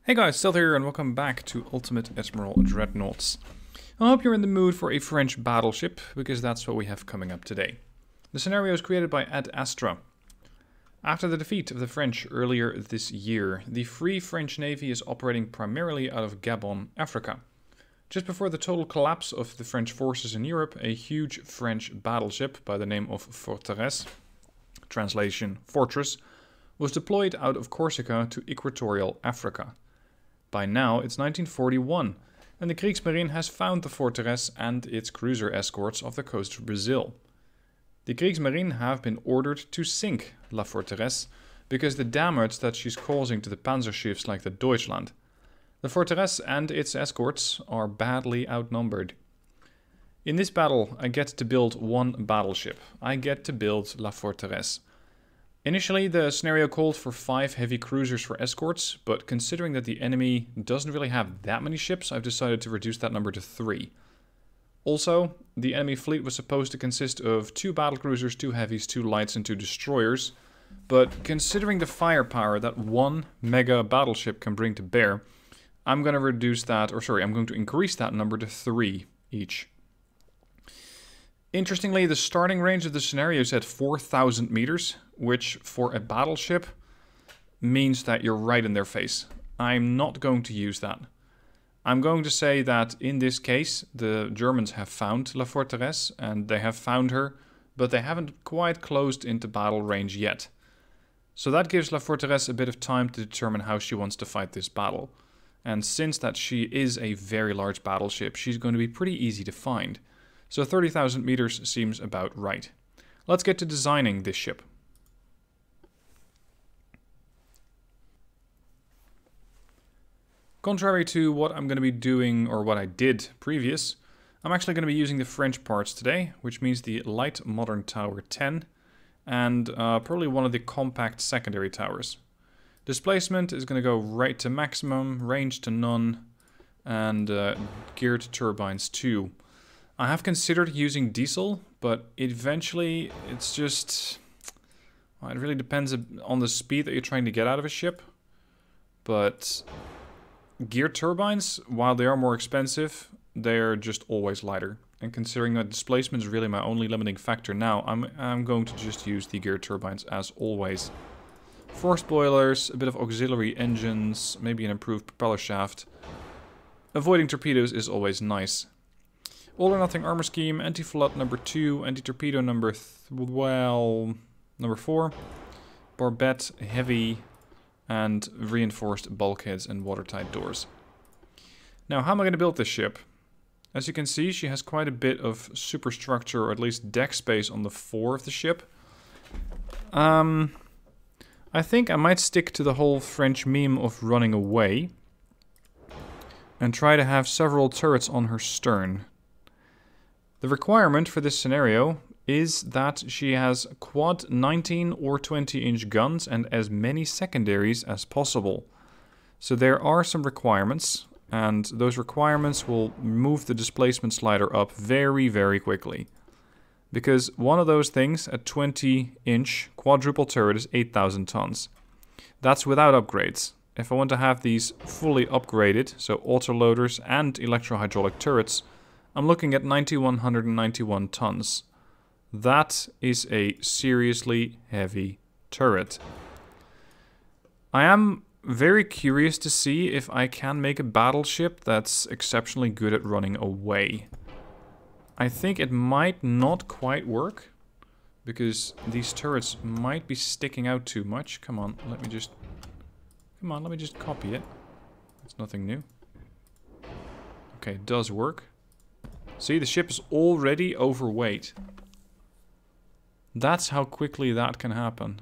Hey guys, Stealth here and welcome back to Ultimate Admiral Dreadnoughts. I hope you're in the mood for a French battleship, because that's what we have coming up today. The scenario is created by Astra. After the defeat of the French earlier this year, the Free French Navy is operating primarily out of Gabon, Africa. Just before the total collapse of the French forces in Europe, a huge French battleship by the name of Forteresse, translation Fortress, was deployed out of Corsica to Equatorial Africa. By now, it's 1941, and the Kriegsmarine has found the Forteresse and its cruiser escorts off the coast of Brazil. The Kriegsmarine have been ordered to sink La Forteresse because the damage that she's causing to the Panzerschiffs like the Deutschland. The Forteresse and its escorts are badly outnumbered. In this battle, I get to build one battleship. I get to build La Forteresse. Initially, the scenario called for 5 heavy cruisers for escorts, but considering that the enemy doesn't really have that many ships, I've decided to reduce that number to 3. Also, the enemy fleet was supposed to consist of 2 battlecruisers, 2 heavies, 2 lights and 2 destroyers, but considering the firepower that one mega battleship can bring to bear, I'm going to increase that number to 3 each. Interestingly, the starting range of the scenario is at 4,000 meters, which for a battleship means that you're right in their face. I'm not going to use that. I'm going to say that in this case, the Germans have found La Forteresse, and they have found her, but they haven't quite closed into battle range yet. So that gives La Forteresse a bit of time to determine how she wants to fight this battle. And since that she is a very large battleship, she's going to be pretty easy to find. So 30,000 meters seems about right. Let's get to designing this ship. Contrary to what I'm going to be doing, or what I did previous, I'm actually going to be using the French parts today, which means the light modern tower 10, and probably one of the compact secondary towers. Displacement is going to go right to maximum, range to none, and geared turbines 2. I have considered using diesel, but eventually it's just... well, it really depends on the speed that you're trying to get out of a ship. But geared turbines, while they are more expensive, they're just always lighter. And considering that displacement is really my only limiting factor now, I'm going to just use the geared turbines as always. Forced boilers, a bit of auxiliary engines, maybe an improved propeller shaft. Avoiding torpedoes is always nice. All or nothing armor scheme, anti-flood number 2, anti-torpedo number 4, barbette heavy, and reinforced bulkheads and watertight doors. Now, how am I going to build this ship? As you can see, she has quite a bit of superstructure, or at least deck space on the fore of the ship. I think I might stick to the whole French meme of running away and try to have several turrets on her stern. The requirement for this scenario is that she has quad 19 or 20 inch guns and as many secondaries as possible. So there are some requirements, and those requirements will move the displacement slider up very, very quickly. Because one of those things, a 20 inch quadruple turret, is 8,000 tons. That's without upgrades. If I want to have these fully upgraded, so autoloaders and electro-hydraulic turrets, I'm looking at 9,191 tons. That is a seriously heavy turret. I am very curious to see if I can make a battleship that's exceptionally good at running away. I think it might not quite work, because these turrets might be sticking out too much. Come on, let me just copy it. It's nothing new. Okay, it does work. See, the ship is already overweight. That's how quickly that can happen.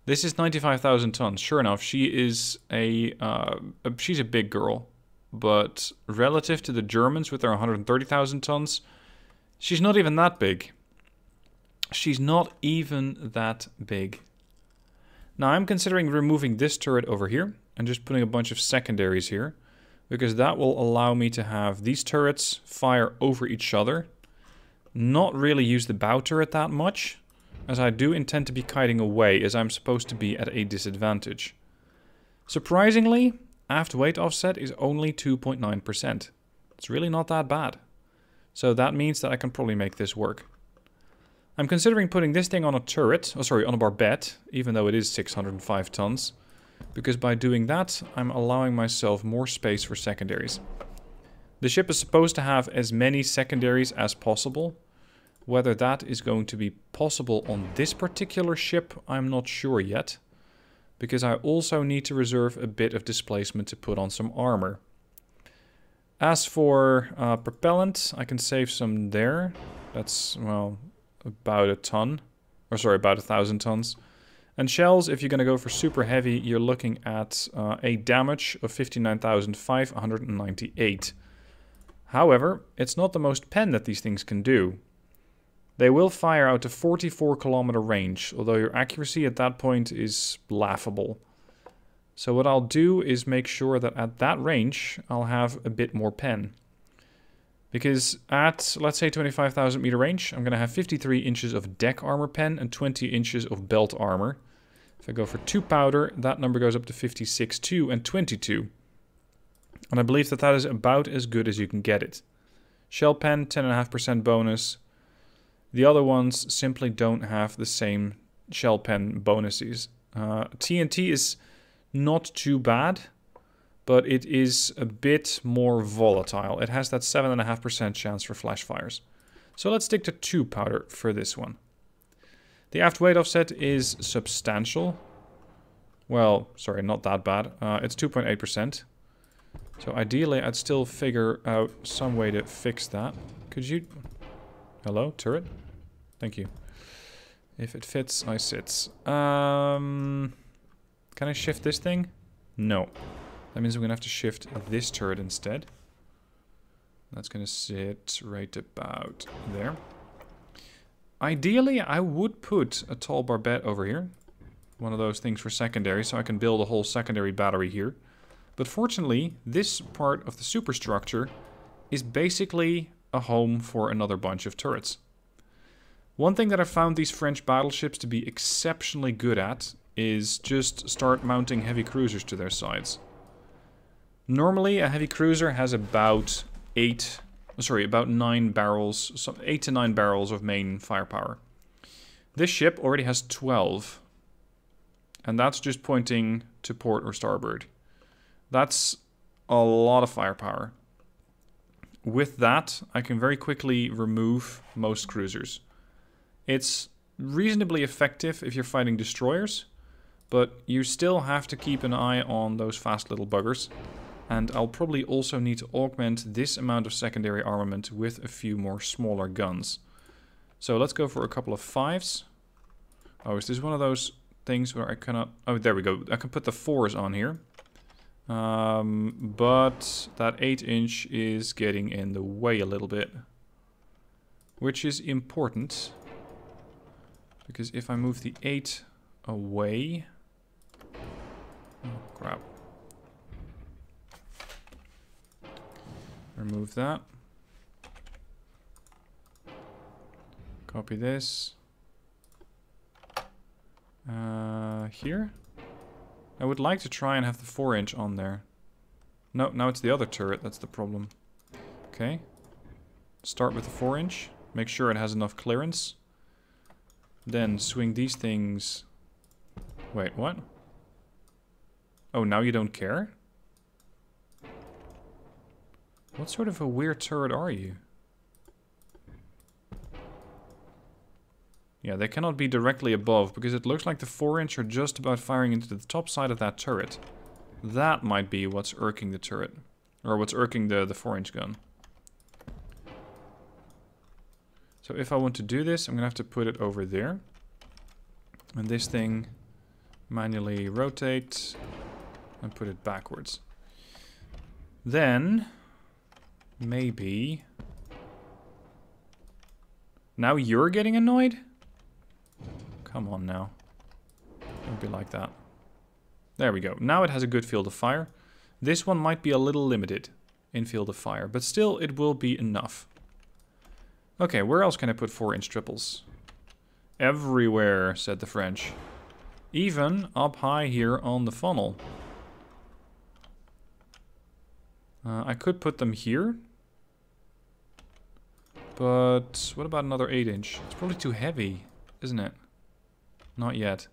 This is 95,000 tons. Sure enough, she is she's a big girl. But relative to the Germans with their 130,000 tons, she's not even that big. She's not even that big. Now, I'm considering removing this turret over here and just putting a bunch of secondaries here, because that will allow me to have these turrets fire over each other. Not really use the bow turret that much, as I do intend to be kiting away, as I'm supposed to be at a disadvantage. Surprisingly, aft weight offset is only 2.9%. It's really not that bad. So that means that I can probably make this work. I'm considering putting this thing on a turret, on a barbette, even though it is 605 tons. Because by doing that, I'm allowing myself more space for secondaries. The ship is supposed to have as many secondaries as possible. Whether that is going to be possible on this particular ship, I'm not sure yet. Because I also need to reserve a bit of displacement to put on some armor. As for propellant, I can save some there. That's, well, about a ton. Or sorry, about 1,000 tons. And shells, if you're going to go for super heavy, you're looking at a damage of 59,598. However, it's not the most pen that these things can do. They will fire out to 44-kilometer range, although your accuracy at that point is laughable. So what I'll do is make sure that at that range, I'll have a bit more pen. Because at, let's say, 25,000 meter range, I'm going to have 53 inches of deck armor pen and 20 inches of belt armor. If I go for 2 powder, that number goes up to 56.2 and 22. And I believe that that is about as good as you can get it. Shell pen, 10.5% bonus. The other ones simply don't have the same shell pen bonuses. TNT is not too bad, but it is a bit more volatile. It has that 7.5% chance for flash fires. So let's stick to 2 powder for this one. The aft weight offset is substantial. Well, sorry, not that bad. It's 2.8%. So ideally, I'd still figure out some way to fix that. Could you... Hello, turret? Thank you. If it fits, I sit. Can I shift this thing? No. That means I'm going to have to shift this turret instead. That's going to sit right about there. Ideally, I would put a tall barbette over here. One of those things for secondary, so I can build a whole secondary battery here. But fortunately, this part of the superstructure is basically a home for another bunch of turrets. One thing that I found these French battleships to be exceptionally good at is just start mounting heavy cruisers to their sides. Normally, a heavy cruiser has about 9 barrels, 8 to 9 barrels of main firepower. This ship already has 12. And that's just pointing to port or starboard. That's a lot of firepower. With that, I can very quickly remove most cruisers. It's reasonably effective if you're fighting destroyers, but you still have to keep an eye on those fast little buggers. And I'll probably also need to augment this amount of secondary armament with a few more smaller guns. So let's go for a couple of 5s. Oh, is this one of those things where I cannot... Oh, there we go. I can put the 4s on here. But that 8-inch is getting in the way a little bit. Which is important. Because if I move the 8 away... Oh, crap. Remove that. Copy this. Here? I would like to try and have the 4-inch on there. No, now it's the other turret, that's the problem. Okay. Start with the 4-inch. Make sure it has enough clearance. Then swing these things... Wait, what? Oh, now you don't care? What sort of a weird turret are you? Yeah, they cannot be directly above, because it looks like the 4-inch are just about firing into the top side of that turret. That might be what's irking the turret. Or what's irking the 4-inch gun. So if I want to do this, I'm going to have to put it over there. And this thing, manually rotate, and put it backwards. Then, maybe... Now you're getting annoyed? Come on now. Don't be like that. There we go. Now it has a good field of fire. This one might be a little limited in field of fire, but still it will be enough. Okay, where else can I put 4-inch triples? Everywhere, said the French. Even up high here on the funnel. I could put them here. But what about another 8-inch? It's probably too heavy, isn't it? Not yet.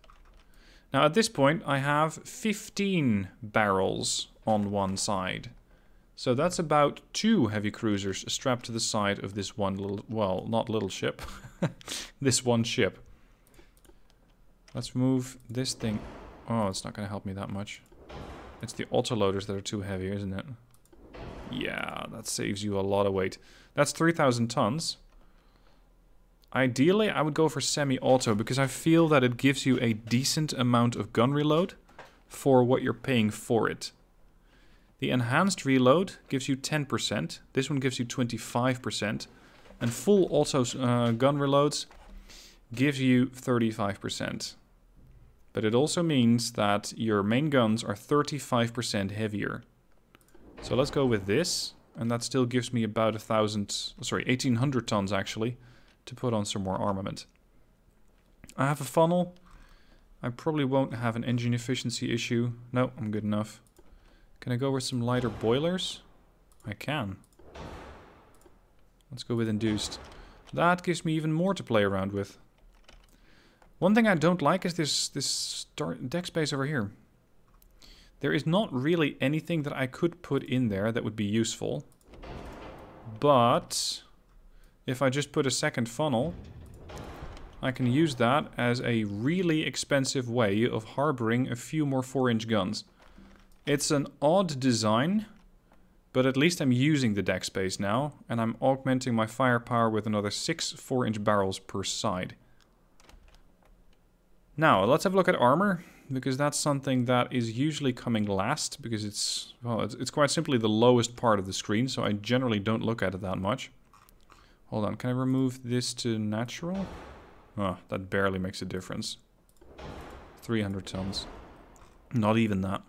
Now at this point I have 15 barrels on one side. So that's about 2 heavy cruisers strapped to the side of this one little, well, not little ship. This one ship. Let's move this thing. Oh, it's not going to help me that much. It's the autoloaders that are too heavy, isn't it? Yeah, that saves you a lot of weight. That's 3,000 tons. Ideally, I would go for semi-auto because I feel that it gives you a decent amount of gun reload for what you're paying for it. The enhanced reload gives you 10%. This one gives you 25%. And full auto gun reloads gives you 35%. But it also means that your main guns are 35% heavier. So let's go with this. And that still gives me about 1,800 tons actually, to put on some more armament. I have a funnel. I probably won't have an engine efficiency issue. No, I'm good enough. Can I go with some lighter boilers? I can. Let's go with induced. That gives me even more to play around with. One thing I don't like is this deck space over here. There is not really anything that I could put in there that would be useful. But if I just put a second funnel, I can use that as a really expensive way of harboring a few more 4-inch guns. It's an odd design, but at least I'm using the deck space now, and I'm augmenting my firepower with another 6 4-inch barrels per side. Now, let's have a look at armor, because that's something that is usually coming last, because it's, well, it's quite simply the lowest part of the screen, so I generally don't look at it that much. Hold on, can I remove this to natural? Oh, that barely makes a difference. 300 tons. Not even that.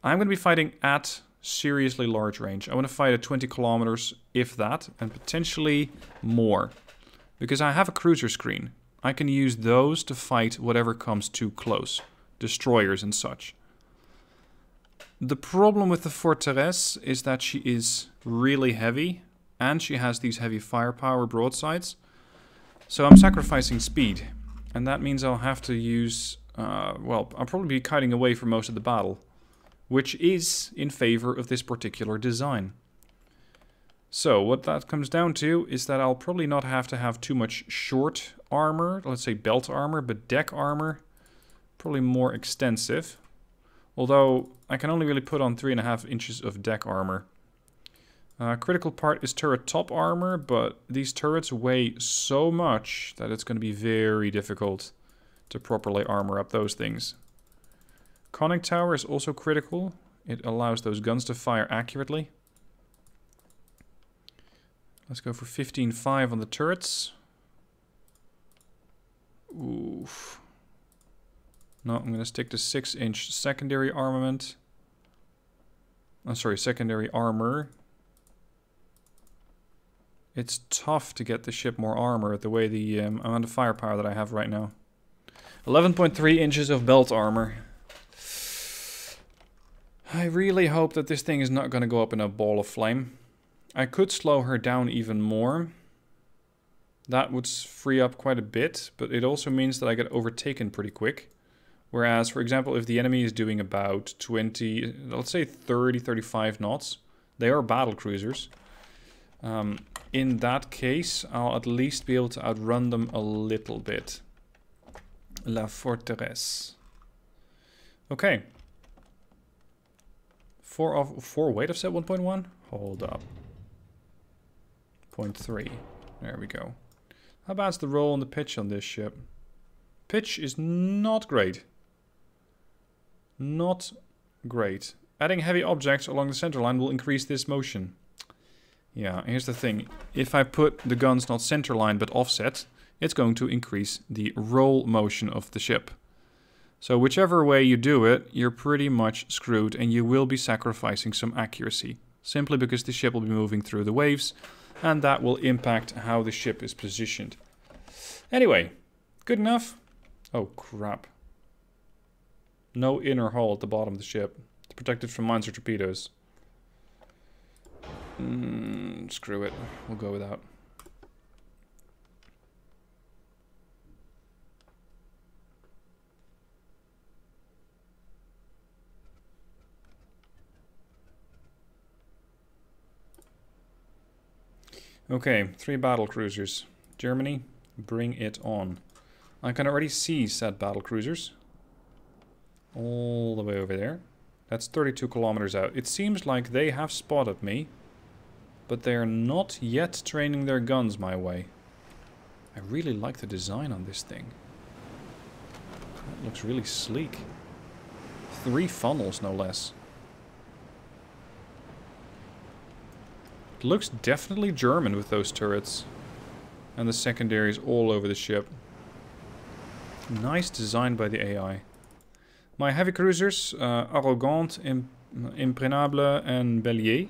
I'm going to be fighting at seriously large range. I want to fight at 20 kilometers, if that, and potentially more. Because I have a cruiser screen. I can use those to fight whatever comes too close. Destroyers and such. The problem with the Forteresse is that she is really heavy. And she has these heavy firepower broadsides. So I'm sacrificing speed. And that means I'll have to use... well, I'll probably be kiting away for most of the battle. Which is in favor of this particular design. So what that comes down to is that I'll probably not have to have too much short armor, let's say belt armor, but deck armor, probably more extensive. Although I can only really put on 3.5 inches of deck armor. Critical part is turret top armor, but these turrets weigh so much that it's going to be very difficult to properly armor up those things. Conning tower is also critical. It allows those guns to fire accurately. Let's go for 15.5 on the turrets. Oof. No, I'm going to stick to 6-inch secondary armament. I'm sorry, secondary armor. It's tough to get the ship more armor the way the amount of firepower that I have right now. 11.3 inches of belt armor. I really hope that this thing is not going to go up in a ball of flame. I could slow her down even more. That would free up quite a bit, but it also means that I get overtaken pretty quick. Whereas, for example, if the enemy is doing about 20, let's say 30, 35 knots, they are battle cruisers. In that case, I'll at least be able to outrun them a little bit. La Forteresse. Okay. 4 weight offset 1.1? Hold up. 0.3. There we go. How bad's the roll and the pitch on this ship? Pitch is not great. Not great. Adding heavy objects along the center line will increase this motion. Yeah, here's the thing. If I put the guns not center line but offset, it's going to increase the roll motion of the ship. So whichever way you do it, you're pretty much screwed and you will be sacrificing some accuracy. Simply because the ship will be moving through the waves and that will impact how the ship is positioned. Anyway, good enough. Oh crap. No inner hull at the bottom of the ship. It's protected from mines or torpedoes. Screw it. We'll go without. Okay, 3 battle cruisers. Germany, bring it on. I can already see said battle cruisers. All the way over there. That's 32 kilometers out. It seems like they have spotted me, but they're not yet training their guns my way. I really like the design on this thing. That looks really sleek. 3 funnels, no less. It looks definitely German with those turrets. And the secondaries all over the ship. Nice design by the AI. My heavy cruisers, Arrogant, Imprenable, and Bélier.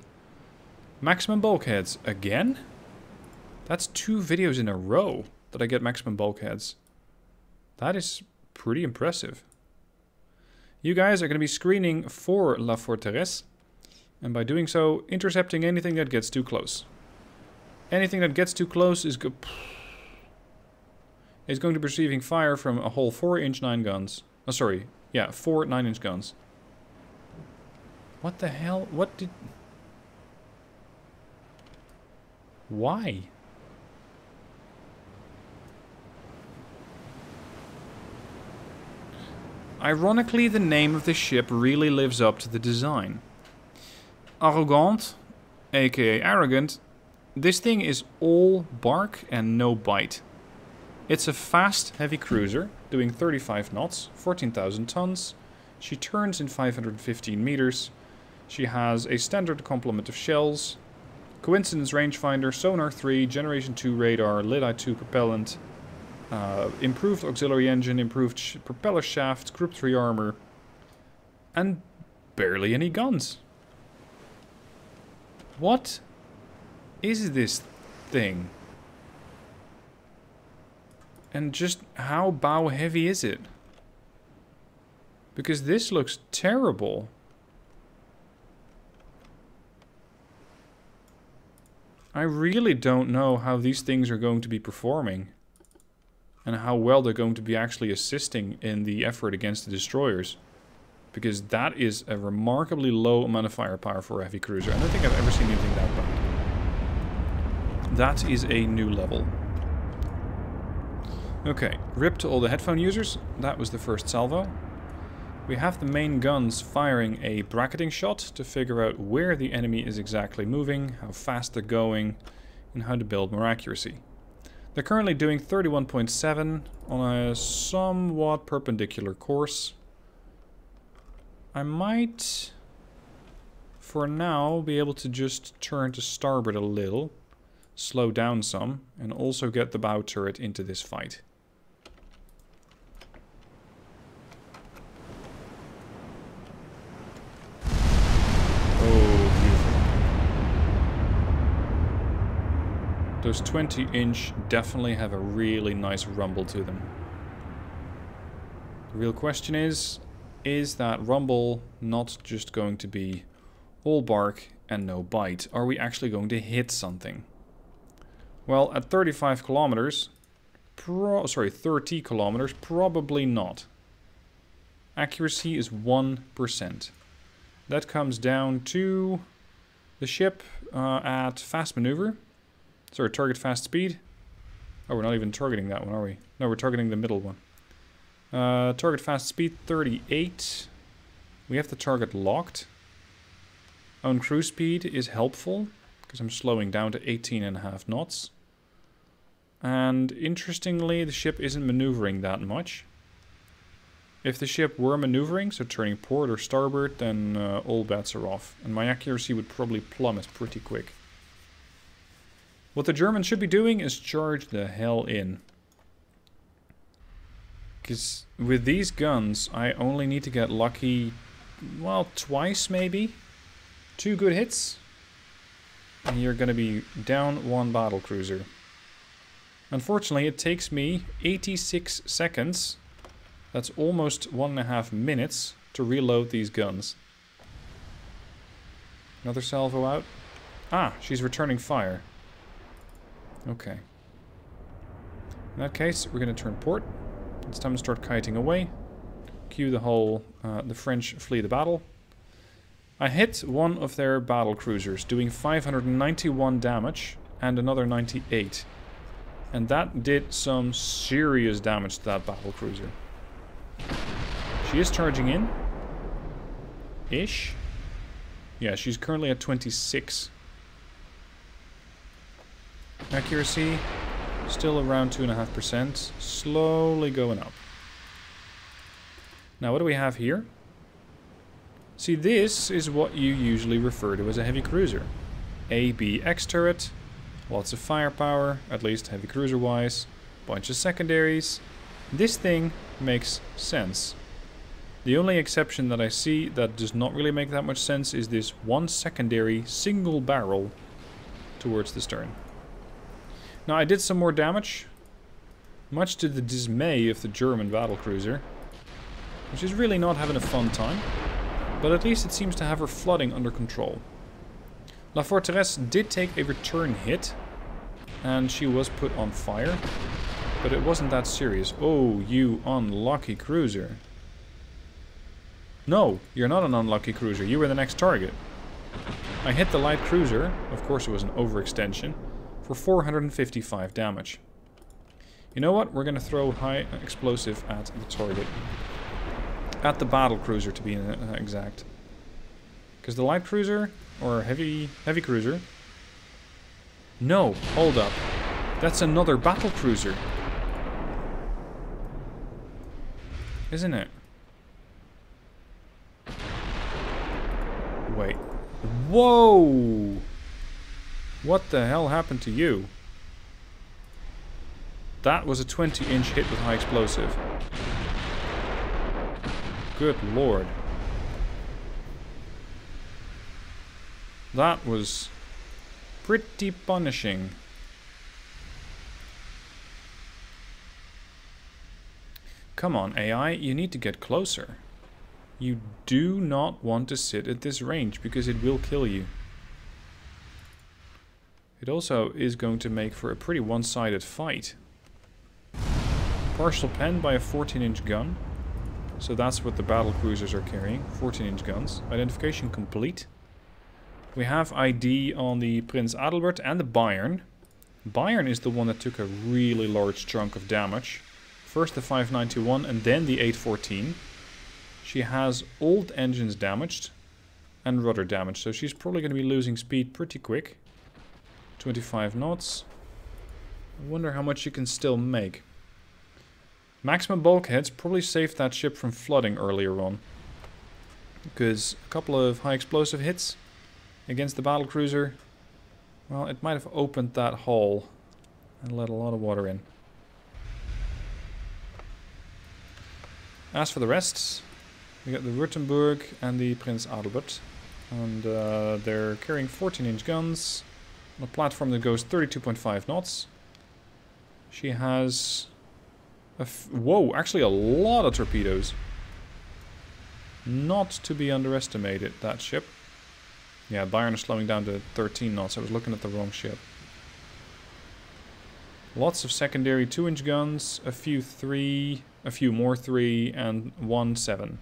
Maximum bulkheads again? That's 2 videos in a row that I get maximum bulkheads. That is pretty impressive. You guys are going to be screening for La Forteresse. And by doing so, intercepting anything that gets too close. Anything that gets too close is going to be receiving fire from a whole 4-inch 9 guns. Oh, sorry. Yeah, 4 9-inch guns. What the hell? What did... Why? Ironically, the name of the ship really lives up to the design. Arrogant, aka arrogant, this thing is all bark and no bite. It's a fast, heavy cruiser, doing 35 knots, 14,000 tons. She turns in 515 meters. She has a standard complement of shells, coincidence rangefinder, sonar 3, generation 2 radar, Ledi 2 propellant, improved auxiliary engine, improved propeller shaft, group 3 armor, and barely any guns. What is this thing? And just how bow heavy is it? Because this looks terrible. I really don't know how these things are going to be performing. And how well they're going to be actually assisting in the effort against the destroyers. Because that is a remarkably low amount of firepower for a heavy cruiser. I don't think I've ever seen anything that bad. That is a new level. Okay, rip to all the headphone users. That was the first salvo. We have the main guns firing a bracketing shot to figure out where the enemy is exactly moving, how fast they're going, and how to build more accuracy. They're currently doing 31.7 on a somewhat perpendicular course. I might, for now, be able to just turn to starboard a little, slow down some, and also get the bow turret into this fight. Oh, beautiful. Those 20-inch definitely have a really nice rumble to them. The real question is that rumble not just going to be all bark and no bite? Are we actually going to hit something? Well, at 35 kilometers, 30 kilometers, probably not. Accuracy is 1%. That comes down to the ship at fast maneuver. Sorry, target fast speed. Oh, we're not even targeting that one, are we? No, we're targeting the middle one. Target fast speed 38. We have the target locked. On cruise speed is helpful because I'm slowing down to 18.5 knots. And interestingly, the ship isn't maneuvering that much. If the ship were maneuvering, so turning port or starboard, then all bets are off. And my accuracy would probably plummet pretty quick. What the Germans should be doing is charge the hell in. Because with these guns, I only need to get lucky, well, twice maybe. 2 good hits. And you're going to be down 1 battle cruiser. Unfortunately, it takes me 86 seconds. That's almost 1.5 minutes to reload these guns. Another salvo out. Ah, she's returning fire. Okay. In that case, we're going to turn port. It's time to start kiting away. Cue the whole, the French flee the battle. I hit one of their battle cruisers, doing 591 damage and another 98. And that did some serious damage to that battle cruiser. She is charging in. Ish. Yeah, she's currently at 26. Accuracy, still around 2.5%. Slowly going up. Now, what do we have here? See, this is what you usually refer to as a heavy cruiser. ABX turret, lots of firepower, at least heavy cruiser wise, bunch of secondaries. This thing makes sense. The only exception that I see that does not really make that much sense is this one secondary single barrel towards the stern. Now, I did some more damage, much to the dismay of the German battlecruiser, which is really not having a fun time, but at least it seems to have her flooding under control. La Forteresse did take a return hit, and she was put on fire, but it wasn't that serious. Oh, you unlucky cruiser. No, you're not an unlucky cruiser, you were the next target. I hit the light cruiser, of course it was an overextension, for 455 damage. You know what? We're going to throw high explosive at the target. At the battle cruiser, to be exact. Because the light cruiser, or heavy cruiser... No, hold up. That's another battle cruiser. Isn't it? Wait. Whoa! What the hell happened to you? That was a 20-inch hit with high explosive. Good lord. That was pretty punishing. Come on, AI, you need to get closer. You do not want to sit at this range because it will kill you. It also is going to make for a pretty one-sided fight. Partial pen by a 14-inch gun. So that's what the battle cruisers are carrying, 14-inch guns. Identification complete. We have ID on the Prince Adalbert and the Bayern. Bayern is the one that took a really large chunk of damage. First the 591 and then the 814. She has old engines damaged and rudder damage, so she's probably going to be losing speed pretty quick. 25 knots. I wonder how much you can still make. Maximum bulkheads probably saved that ship from flooding earlier on. Because a couple of high explosive hits against the battlecruiser, well, it might have opened that hole and let a lot of water in. As for the rest, we got the Württemberg and the Prince Adalbert. And they're carrying 14-inch guns on a platform that goes 32.5 knots. She has... whoa, actually a lot of torpedoes. Not to be underestimated, that ship. Yeah, Bayern is slowing down to 13 knots. I was looking at the wrong ship. Lots of secondary 2-inch guns, a few 3, a few more 3, and 1 7.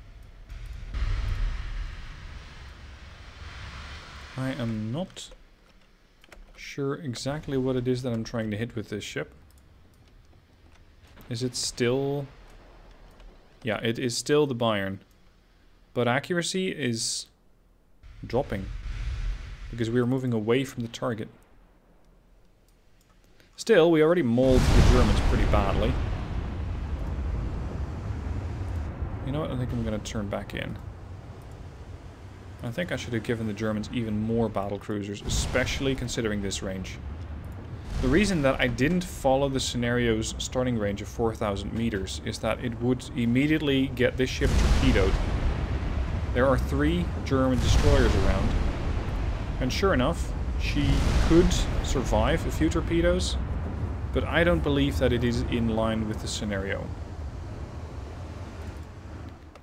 I am not sure exactly what it is that I'm trying to hit with this ship. Is it still... yeah, it is still the Bayern. But accuracy is dropping. Because we are moving away from the target. Still, we already mauled the Germans pretty badly. You know what? I think I'm going to turn back in. I think I should have given the Germans even more battle cruisers, especially considering this range. The reason that I didn't follow the scenario's starting range of 4,000 meters is that it would immediately get this ship torpedoed. There are 3 German destroyers around, and sure enough, she could survive a few torpedoes, but I don't believe that it is in line with the scenario.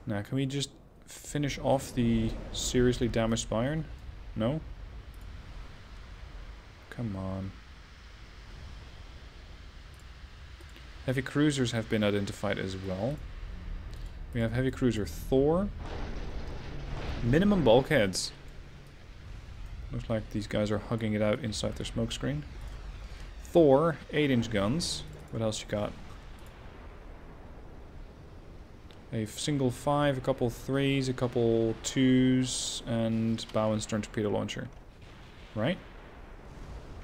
Now, can we just finish off the seriously damaged Bayern? No? Come on. Heavy cruisers have been identified as well. We have heavy cruiser Thor. Minimum bulkheads. Looks like these guys are hugging it out inside their smoke screen. Thor, 8-inch guns. What else you got? A single 5, a couple 3s, a couple 2s, and bow and stern torpedo launcher. Right?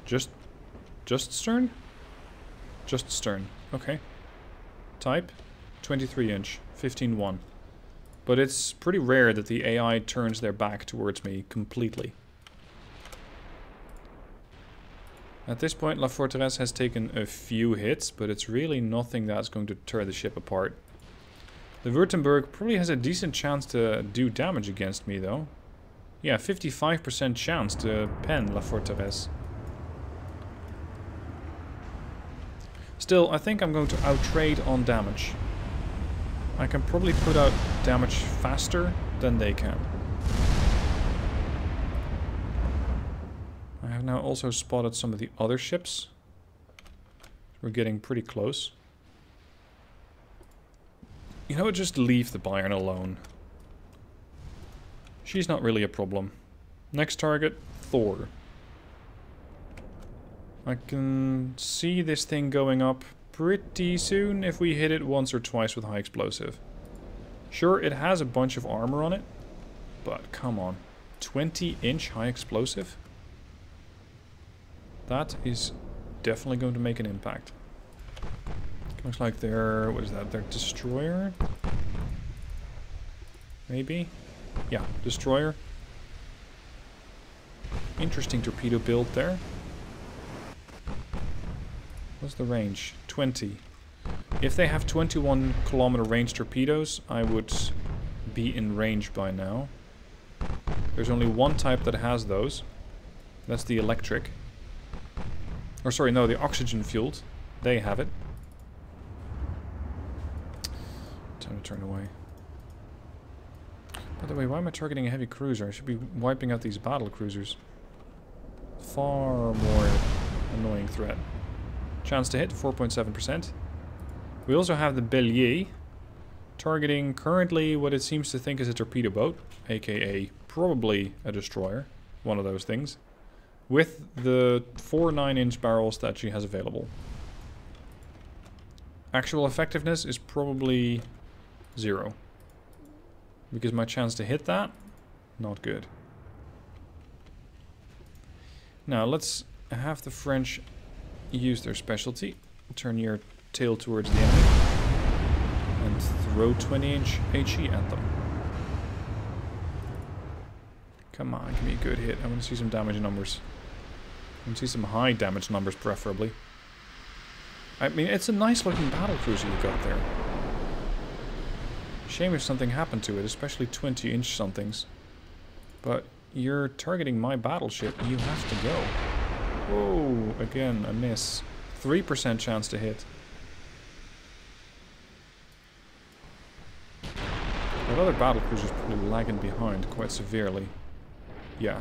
Just stern? Just stern. Okay. Type, 23-inch, 15-1. But it's pretty rare that the AI turns their back towards me completely. At this point, La Forteresse has taken a few hits, but it's really nothing that's going to tear the ship apart. The Württemberg probably has a decent chance to do damage against me, though. Yeah, 55% chance to pen La Forteresse. Still, I think I'm going to outtrade on damage. I can probably put out damage faster than they can. I have now also spotted some of the other ships. We're getting pretty close. You know what, just leave the Bayern alone. She's not really a problem. Next target, Thor. I can see this thing going up pretty soon if we hit it once or twice with high explosive. Sure, it has a bunch of armor on it, but come on. 20-inch high explosive? That is definitely going to make an impact. Looks like their, what is that, their destroyer? Maybe? Yeah, destroyer. Interesting torpedo build there. What's the range? 20. If they have 21-kilometer range torpedoes, I would be in range by now. There's only one type that has those. That's the electric. Or sorry, no, the oxygen-fueled. They have it. Time to turn away. By the way, why am I targeting a heavy cruiser? I should be wiping out these battle cruisers. Far more annoying threat. Chance to hit, 4.7%. We also have the Bélier, targeting currently what it seems to think is a torpedo boat, aka probably a destroyer, one of those things, with the 4 9-inch barrels that she has available. Actual effectiveness is probably 0. Because my chance to hit that, not good. Now let's have the French use their specialty. Turn your tail towards the enemy and throw 20-inch HE at them. Come on, give me a good hit. I want to see some damage numbers. I want to see some high damage numbers, preferably. I mean, it's a nice looking battle cruiser you got there. Shame if something happened to it, especially 20-inch somethings. But you're targeting my battleship, you have to go. Whoa, again, a miss. 3% chance to hit. That other battlecruiser is probably lagging behind quite severely. Yeah.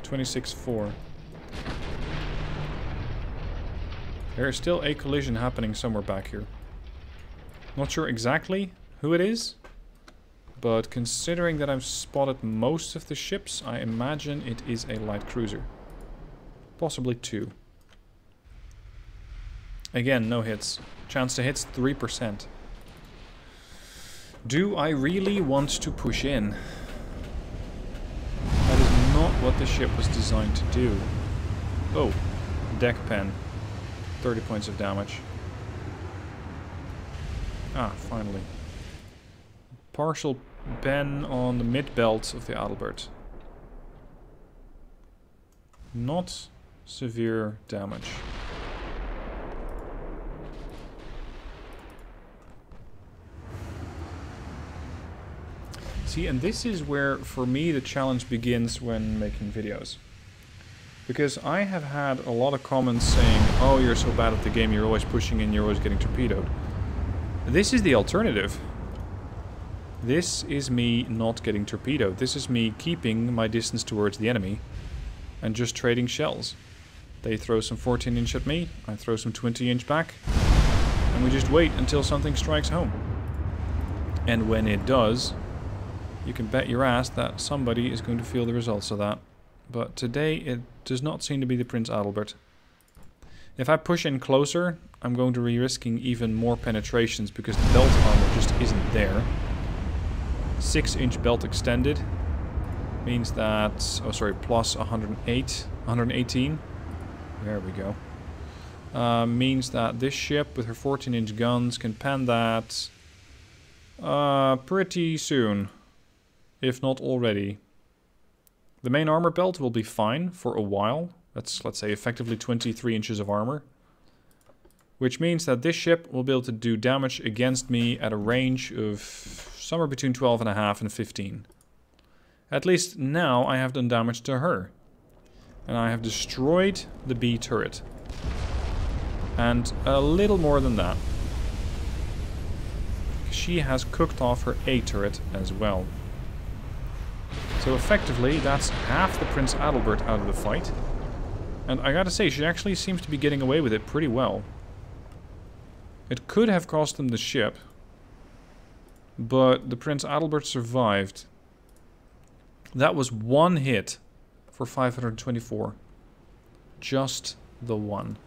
26-4. There is still a collision happening somewhere back here. Not sure exactly who it is, but considering that I've spotted most of the ships, I imagine it is a light cruiser. Possibly 2. Again, no hits. Chance to hit's 3%. Do I really want to push in? That is not what the ship was designed to do. Oh, deck pen. 30 points of damage. Ah, finally. Partial pen on the mid-belt of the Adalbert. Not severe damage. See, and this is where, for me, the challenge begins when making videos. Because I have had a lot of comments saying, oh, you're so bad at the game, you're always pushing in, you're always getting torpedoed. This is the alternative. This is me not getting torpedoed. This is me keeping my distance towards the enemy and just trading shells. They throw some 14-inch at me, I throw some 20-inch back, and we just wait until something strikes home. And when it does, you can bet your ass that somebody is going to feel the results of that. But today it does not seem to be the Prince Adalbert. If I push in closer, I'm going to be risking even more penetrations because the belt armor just isn't there. 6-inch belt extended means that, oh sorry, plus 118. There we go. Means that this ship with her 14-inch guns can pen that pretty soon, if not already. The main armor belt will be fine for a while. That's, let's say, effectively 23 inches of armor. Which means that this ship will be able to do damage against me at a range of somewhere between 12.5 and 15. At least now I have done damage to her. And I have destroyed the B turret. And a little more than that. She has cooked off her A turret as well. So effectively, that's half the Prince Adalbert out of the fight. And I gotta say, she actually seems to be getting away with it pretty well. It could have cost them the ship, but the Prince Adalbert survived. That was one hit for 524. Just the one.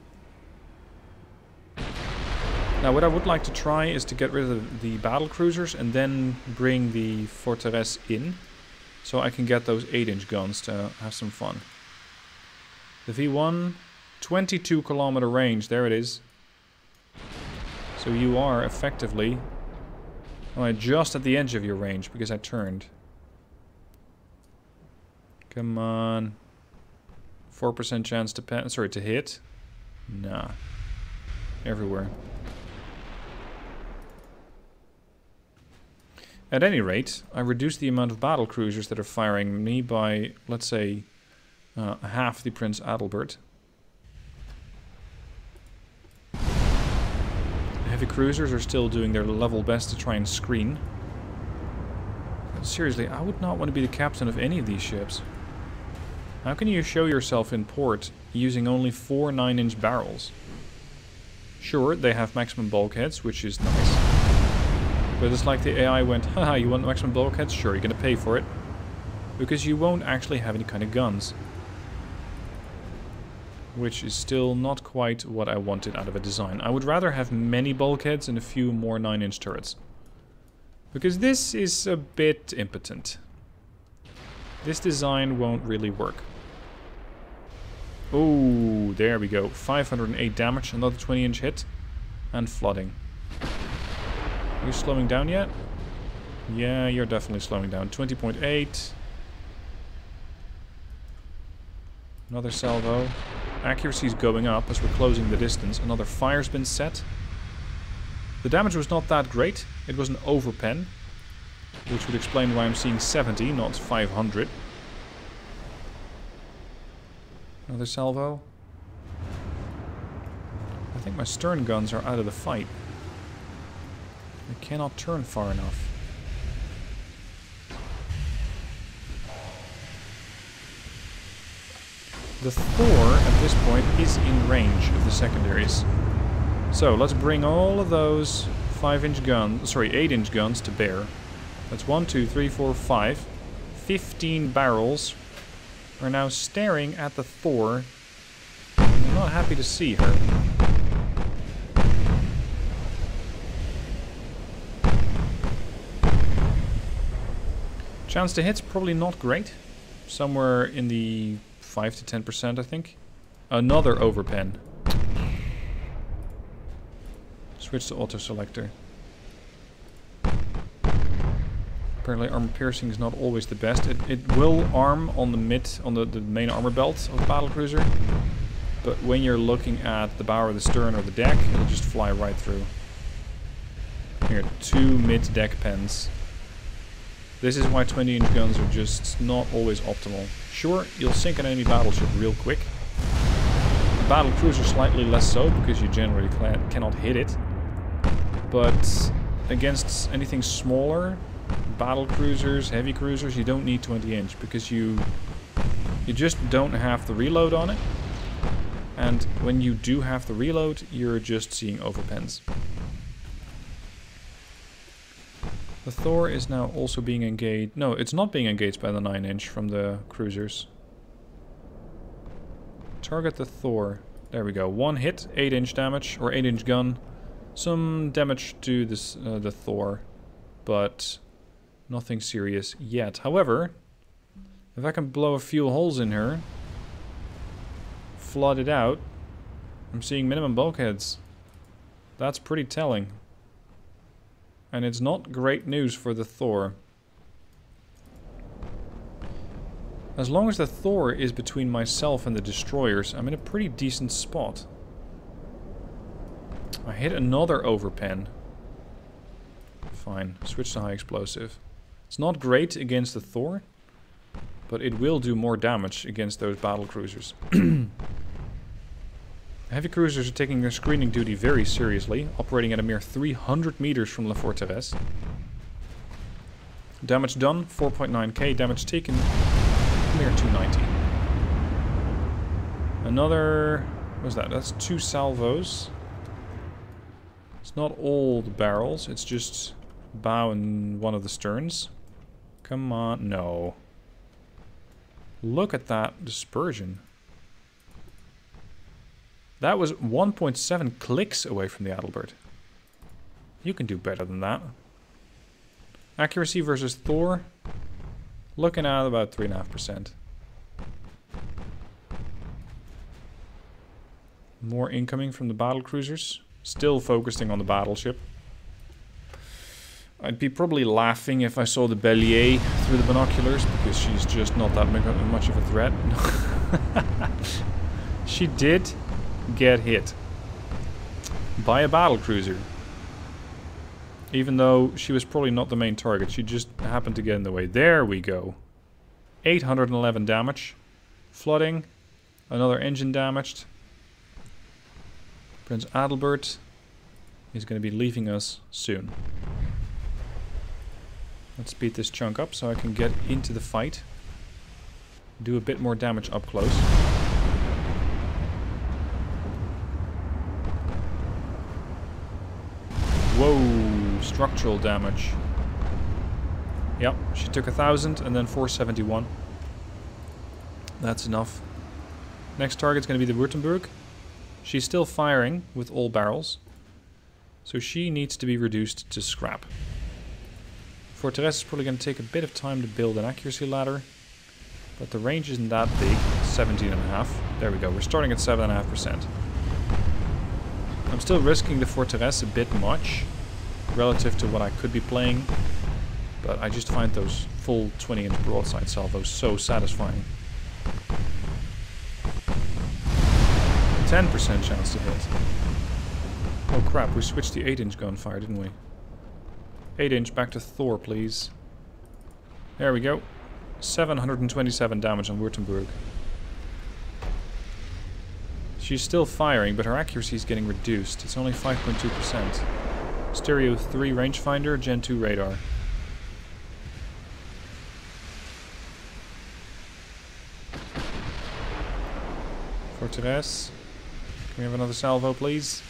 Now what I would like to try is to get rid of the battle cruisers and then bring the Forteresse in. So I can get those 8-inch guns to have some fun. The V1, 22 kilometer range, there it is. So you are effectively just at the edge of your range because I turned. Come on. 4% chance to hit. Nah. Everywhere. At any rate, I reduced the amount of battle cruisers that are firing me by, let's say, half the Prince Adalbert. The heavy cruisers are still doing their level best to try and screen. But seriously, I would not want to be the captain of any of these ships. How can you show yourself in port using only 4 9-inch barrels? Sure, they have maximum bulkheads, which is nice. But it's like the AI went, haha, you want maximum bulkheads? Sure, you're gonna pay for it. Because you won't actually have any kind of guns. Which is still not quite what I wanted out of a design. I would rather have many bulkheads and a few more 9-inch turrets. Because this is a bit impotent. This design won't really work. Oh, there we go. 508 damage, another 20-inch hit. And flooding. Are you slowing down yet? Yeah, you're definitely slowing down. 20.8. Another salvo. Accuracy is going up as we're closing the distance. Another fire's been set. The damage was not that great. It was an overpen. Which would explain why I'm seeing 70, not 500. Another salvo. I think my stern guns are out of the fight. I cannot turn far enough. The Thor, at this point, is in range of the secondaries. So, let's bring all of those 5-inch guns, sorry, 8-inch guns to bear. That's 1, 2, 3, 4, 5. 15 barrels are now staring at the Thor. I'm not happy to see her. Chance to hit's probably not great. Somewhere in the 5 to 10%, I think. Another overpen. Switch to auto selector. Apparently armor piercing is not always the best. It will arm on the the main armor belt of the battlecruiser. But when you're looking at the bow or the stern or the deck, it'll just fly right through. Here, 2 mid-deck pens. This is why 20-inch guns are just not always optimal. Sure, you'll sink an enemy battleship real quick. The battlecruiser slightly less so, because you generally cannot hit it. But against anything smaller, battle cruisers, heavy cruisers, you don't need 20-inch, because you You just don't have the reload on it. And when you do have the reload, you're just seeing overpens. The Thor is now also being engaged. No, it's not being engaged by the 9-inch from the cruisers. Target the Thor. There we go. 1 hit, 8-inch damage, or 8-inch gun. Some damage to this the Thor, but nothing serious yet. However, if I can blow a few holes in her, flood it out, I'm seeing minimum bulkheads. That's pretty telling. And it's not great news for the Thor. As long as the Thor is between myself and the destroyers, I'm in a pretty decent spot. I hit another overpen. Fine, switch to high explosive. It's not great against the Thor, but it will do more damage against those battle cruisers. Heavy cruisers are taking their screening duty very seriously, operating at a mere 300 meters from La Forteresse. Damage done, 4.9k. Damage taken, mere 290. Another... what's that? That's 2 salvos. It's not all the barrels, it's just bow and one of the sterns. Come on, no. Look at that dispersion. That was 1.7 clicks away from the Adalbert. You can do better than that. Accuracy versus Thor. Looking at about 3.5%. More incoming from the battle cruisers. Still focusing on the battleship. I'd be probably laughing if I saw the Bellier through the binoculars, because she's just not that much of a threat. She did get hit by a battle cruiser. Even though she was probably not the main target, she just happened to get in the way. There we go. 811 damage. Flooding. Another engine damaged. Prince Adalbert is going to be leaving us soon. Let's speed this chunk up so I can get into the fight. Do a bit more damage up close. Whoa, structural damage. Yep, she took 1,000 and then 471. That's enough. Next target's going to be the Württemberg. She's still firing with all barrels, so she needs to be reduced to scrap. Forteresse is probably going to take a bit of time to build an accuracy ladder, but the range isn't that big. 17.5. There we go, we're starting at 7.5%. I'm still risking the Forteresse a bit much relative to what I could be playing, but I just find those full 20-inch broadside salvos so satisfying. 10% chance to hit. Oh crap, we switched the 8-inch gunfire, didn't we? 8-inch back to Thor, please. There we go. 727 damage on Württemberg. She's still firing, but her accuracy is getting reduced. It's only 5.2%. Stereo 3 rangefinder, Gen 2 radar. Forteresse. Can we have another salvo, please?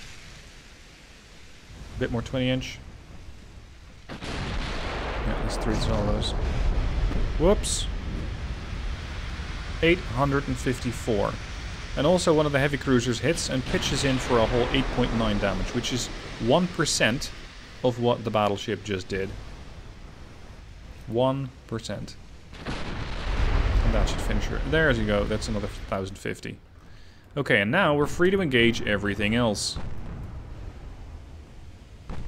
A bit more 20-inch. Yeah, there's 3 salvos. Whoops. 854. And also one of the heavy cruisers hits and pitches in for a whole 8.9 damage, which is 1% of what the battleship just did. 1%. And that should finish her. There you go, that's another 1,050. Okay, and now we're free to engage everything else.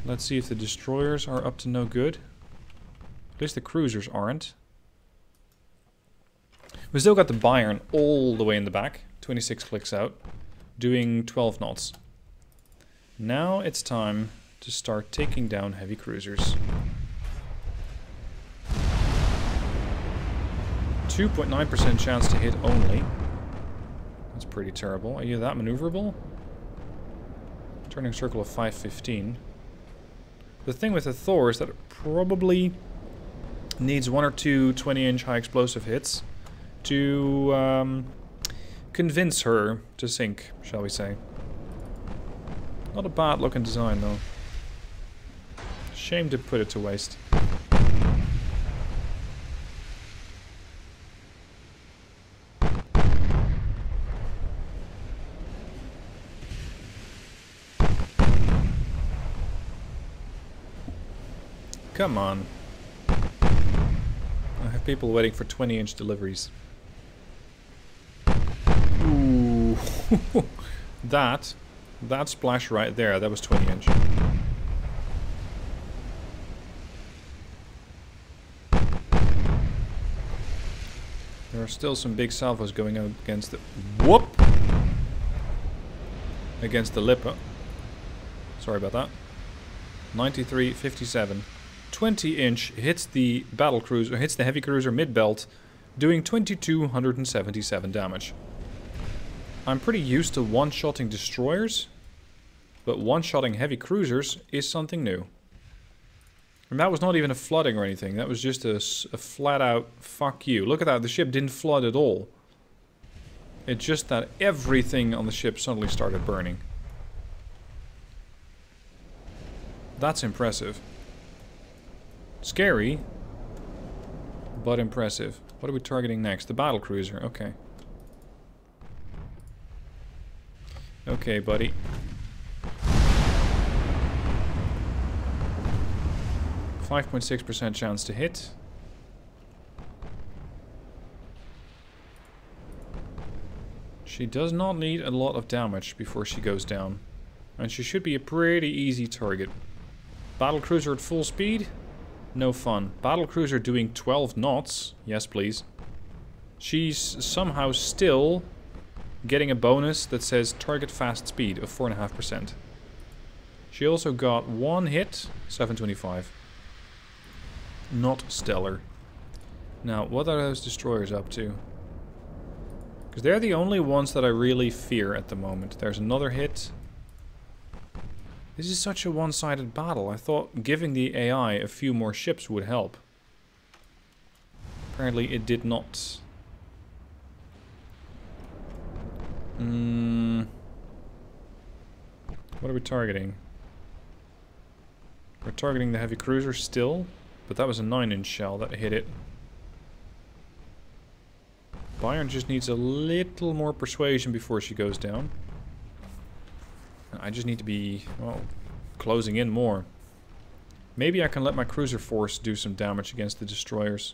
Let's see if the destroyers are up to no good. At least the cruisers aren't. We still got the Bayern all the way in the back. 26 clicks out. Doing 12 knots. Now it's time to start taking down heavy cruisers. 2.9% chance to hit only. That's pretty terrible. Are you that maneuverable? Turning circle of 515. The thing with the Thor is that it probably needs 1 or 2 20-inch high explosive hits to convince her to sink, shall we say. Not a bad looking design though. Shame to put it to waste. Come on. I have people waiting for 20-inch deliveries. Ooh. That splash right there, that was 20-inch. There are still some big salvos going out against the... Whoop! Against the Lippe. Sorry about that. 93.57. 20-inch hits the battle cruiser, hits the heavy cruiser mid-belt, doing 2277 damage. I'm pretty used to one-shotting destroyers, but one-shotting heavy cruisers is something new. And that was not even a flooding or anything, that was just a flat-out fuck you. Look at that, the ship didn't flood at all. It's just that everything on the ship suddenly started burning. That's impressive. Scary, but impressive. What are we targeting next? The battle cruiser, okay. Okay, buddy. .6% chance to hit. She does not need a lot of damage before she goes down. And she should be a pretty easy target. Battle cruiser at full speed? No fun. Battle cruiser doing 12 knots. Yes, please. She's somehow still getting a bonus that says target fast speed of 4.5%. She also got one hit, 725. Not stellar. Now, what are those destroyers up to? Because they're the only ones that I really fear at the moment. There's another hit. This is such a one-sided battle. I thought giving the AI a few more ships would help. Apparently it did not. What are we targeting? We're targeting the heavy cruiser still, but that was a 9-inch shell that hit it. Bayern just needs a little more persuasion before she goes down. I just need to be, well, closing in more. Maybe I can let my cruiser force do some damage against the destroyers.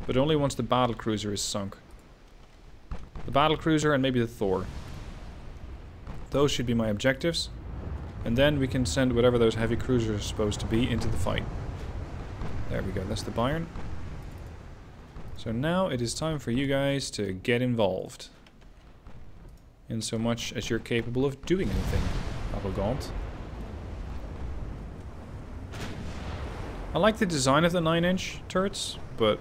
But only once the battle cruiser is sunk. The battle cruiser and maybe the Thor. Those should be my objectives. And then we can send whatever those heavy cruisers are supposed to be into the fight. There we go, that's the Bayern. So now it is time for you guys to get involved. In so much as you're capable of doing anything. Arrogant. I like the design of the 9-inch turrets, but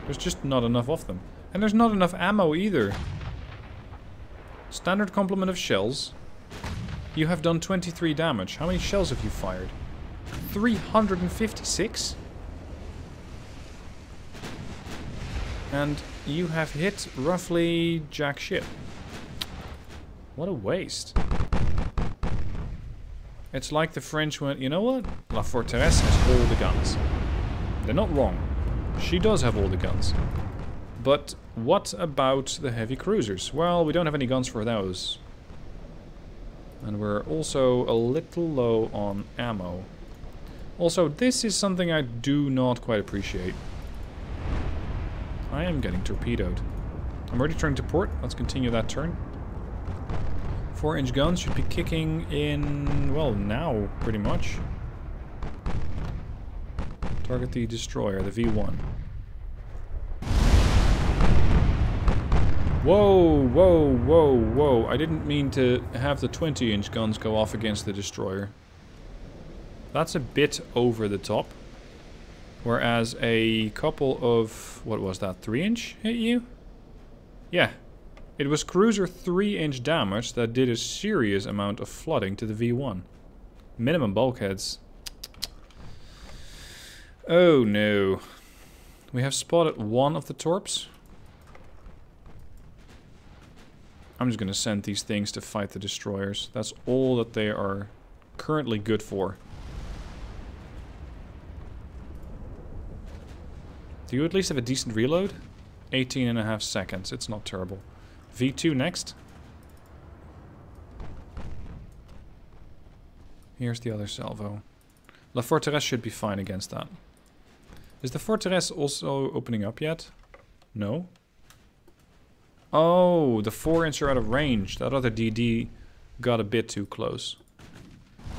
there's just not enough of them. And there's not enough ammo either. Standard complement of shells. You have done 23 damage. How many shells have you fired? 356? And you have hit roughly jack shit. What a waste. It's like the French went, you know what? La Forteresse has all the guns. They're not wrong. She does have all the guns. But what about the heavy cruisers? Well, we don't have any guns for those. And we're also a little low on ammo. Also, this is something I do not quite appreciate. I am getting torpedoed. I'm already turning to port. Let's continue that turn. 4-inch guns should be kicking in, well, now, pretty much. Target the destroyer, the V1. Whoa, whoa, whoa, whoa. I didn't mean to have the 20-inch guns go off against the destroyer. That's a bit over the top. Whereas a couple of, what was that, 3-inch hit you? Yeah. It was cruiser 3-inch damage that did a serious amount of flooding to the V1. Minimum bulkheads. Oh no. We have spotted one of the torps. I'm just going to send these things to fight the destroyers. That's all that they are currently good for. Do you at least have a decent reload? 18.5 seconds. It's not terrible. V2 next. Here's the other salvo. La Forteresse should be fine against that. Is the Forteresse also opening up yet? No. Oh, the 4-inch are out of range. That other DD got a bit too close.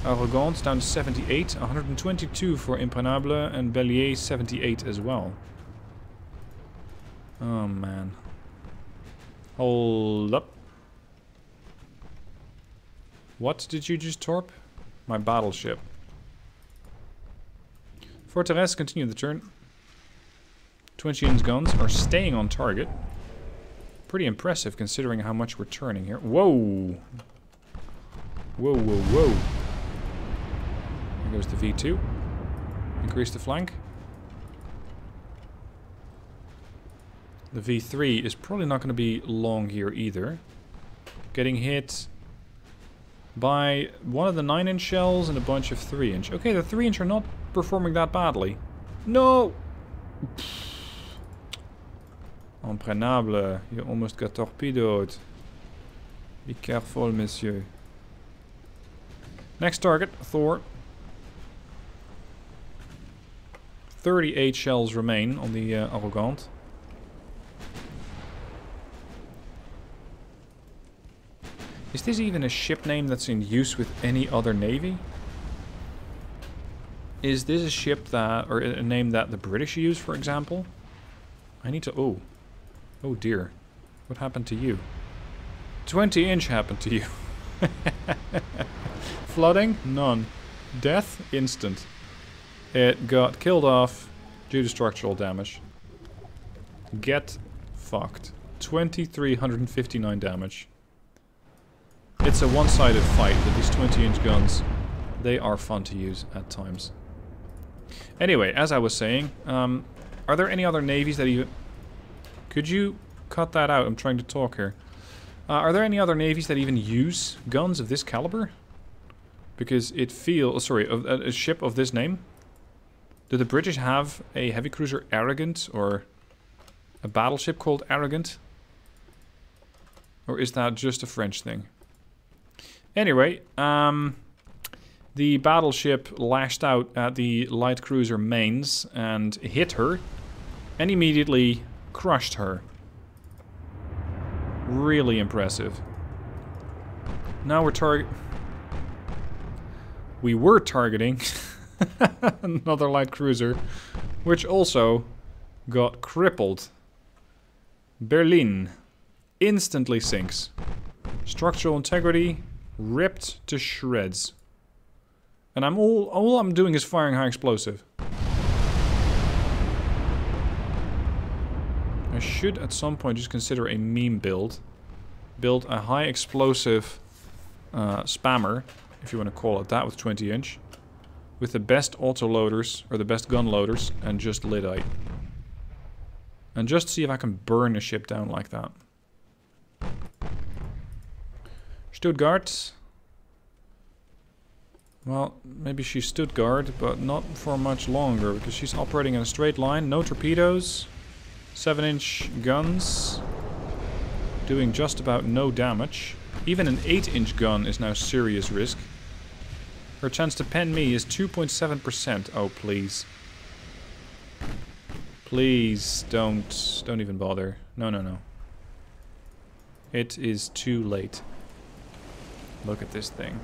Arrogance down to 78. 122 for Imprenable and Bellier 78 as well. Oh man. Hold up. What did you just torp? My battleship. Forteresse, continue the turn. 20-inch guns are staying on target. Pretty impressive considering how much we're turning here. Whoa! Whoa, whoa, whoa. There goes the V2. Increase the flank. The V3 is probably not going to be long here either. Getting hit by one of the 9-inch shells and a bunch of 3-inch. Okay, the 3-inch are not performing that badly. No! Imprenable, you almost got torpedoed. Be careful, monsieur. Next target, Thor. 38 shells remain on the Arrogant. Is this even a ship name that's in use with any other navy? Is this a ship that, or a name that the British use, for example? I need to, oh. Oh dear. What happened to you? 20-inch happened to you. Flooding? None. Death? Instant. It got killed off due to structural damage. Get fucked. 2,359 damage. It's a one-sided fight, but these 20-inch guns, they are fun to use at times. Anyway, as I was saying, are there any other navies that even... Could you cut that out? I'm trying to talk here. Are there any other navies that even use guns of this caliber? Because it feels... Sorry, a ship of this name? Do the British have a heavy cruiser Arrogant or a battleship called Arrogant? Or is that just a French thing? Anyway, the battleship lashed out at the light cruiser mains and hit her and immediately crushed her. Really impressive. Now we were targeting another light cruiser, which also got crippled. Berlin instantly sinks. Structural integrity ripped to shreds. And all I'm doing is firing high explosive. I should at some point just consider a meme build. Build a high explosive spammer, if you want to call it that, with 20-inch. With the best autoloaders, or the best gun loaders, and just lyddite. And just see if I can burn a ship down like that. Stuttgart. Well, maybe she stood guard, but not for much longer, because she's operating in a straight line. No torpedoes. 7-inch guns. Doing just about no damage. Even an 8-inch gun is now serious risk. Her chance to pen me is 2.7%. Oh, please. Please, don't even bother. No, no, no. It is too late. Look at this thing.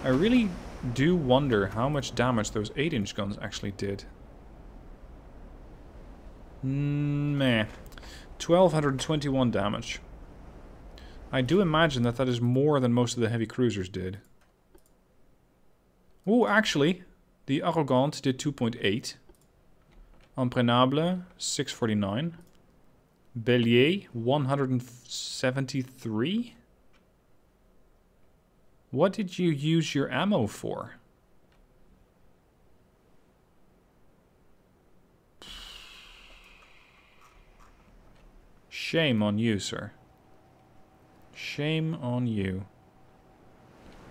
I really do wonder how much damage those 8-inch guns actually did. Meh. 1,221 damage. I do imagine that that is more than most of the heavy cruisers did. Oh, actually, the Arrogant did 2.8. Imprenable, 649. Bellier, 173. What did you use your ammo for? Shame on you, sir. Shame on you.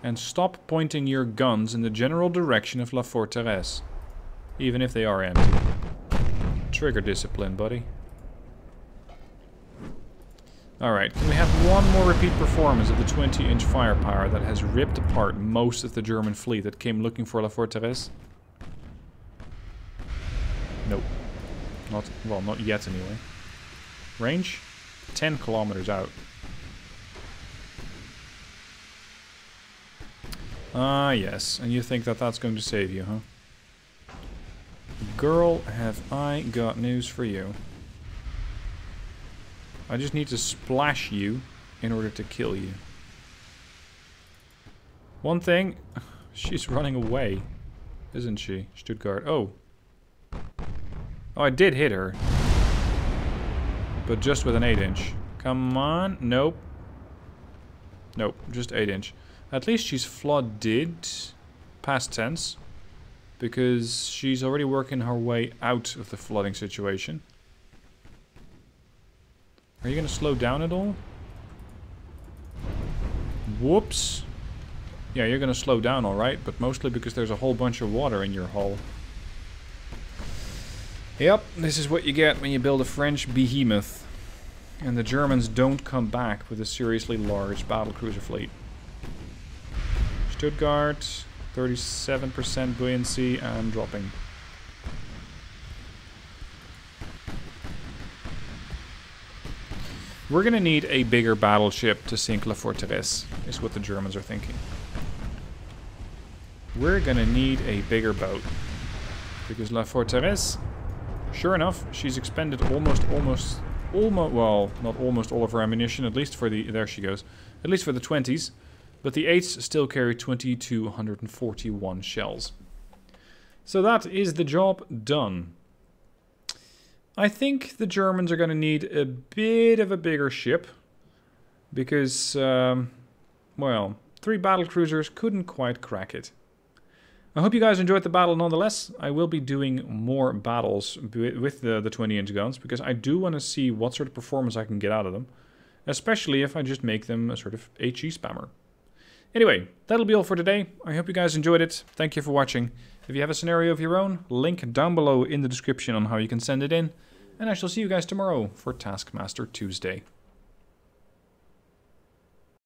And stop pointing your guns in the general direction of La Forteresse. Even if they are empty. Trigger discipline, buddy. Alright, can we have one more repeat performance of the 20-inch firepower that has ripped apart most of the German fleet that came looking for La Forteresse? Nope. Not, well, not yet anyway. Range? 10 kilometers out. Ah, yes. And you think that that's going to save you, huh? Girl, have I got news for you. I just need to splash you in order to kill you. One thing, she's running away, isn't she, Stuttgart? Oh. Oh, I did hit her. But just with an 8-inch. Come on. Nope. Nope, just 8-inch. At least she's flooded. Past tense. Because she's already working her way out of the flooding situation. Are you going to slow down at all? Whoops. Yeah, you're going to slow down alright, but mostly because there's a whole bunch of water in your hull. Yep, this is what you get when you build a French behemoth. And the Germans don't come back with a seriously large battlecruiser fleet. Stuttgart, 37% buoyancy and dropping. We're gonna need a bigger battleship to sink La Forteresse, is what the Germans are thinking. We're gonna need a bigger boat. Because La Forteresse, sure enough, she's expended almost, well, not almost all of her ammunition, at least for the, there she goes, at least for the 20s. But the 8s still carry 2,241 shells. So that is the job done. I think the Germans are going to need a bit of a bigger ship. Because, well, 3 battlecruisers couldn't quite crack it. I hope you guys enjoyed the battle nonetheless. I will be doing more battles with the 20-inch guns. Because I do want to see what sort of performance I can get out of them. Especially if I just make them a sort of HE spammer. Anyway, that'll be all for today. I hope you guys enjoyed it. Thank you for watching. If you have a scenario of your own, link down below in the description on how you can send it in. And I shall see you guys tomorrow for Taskmaster Tuesday.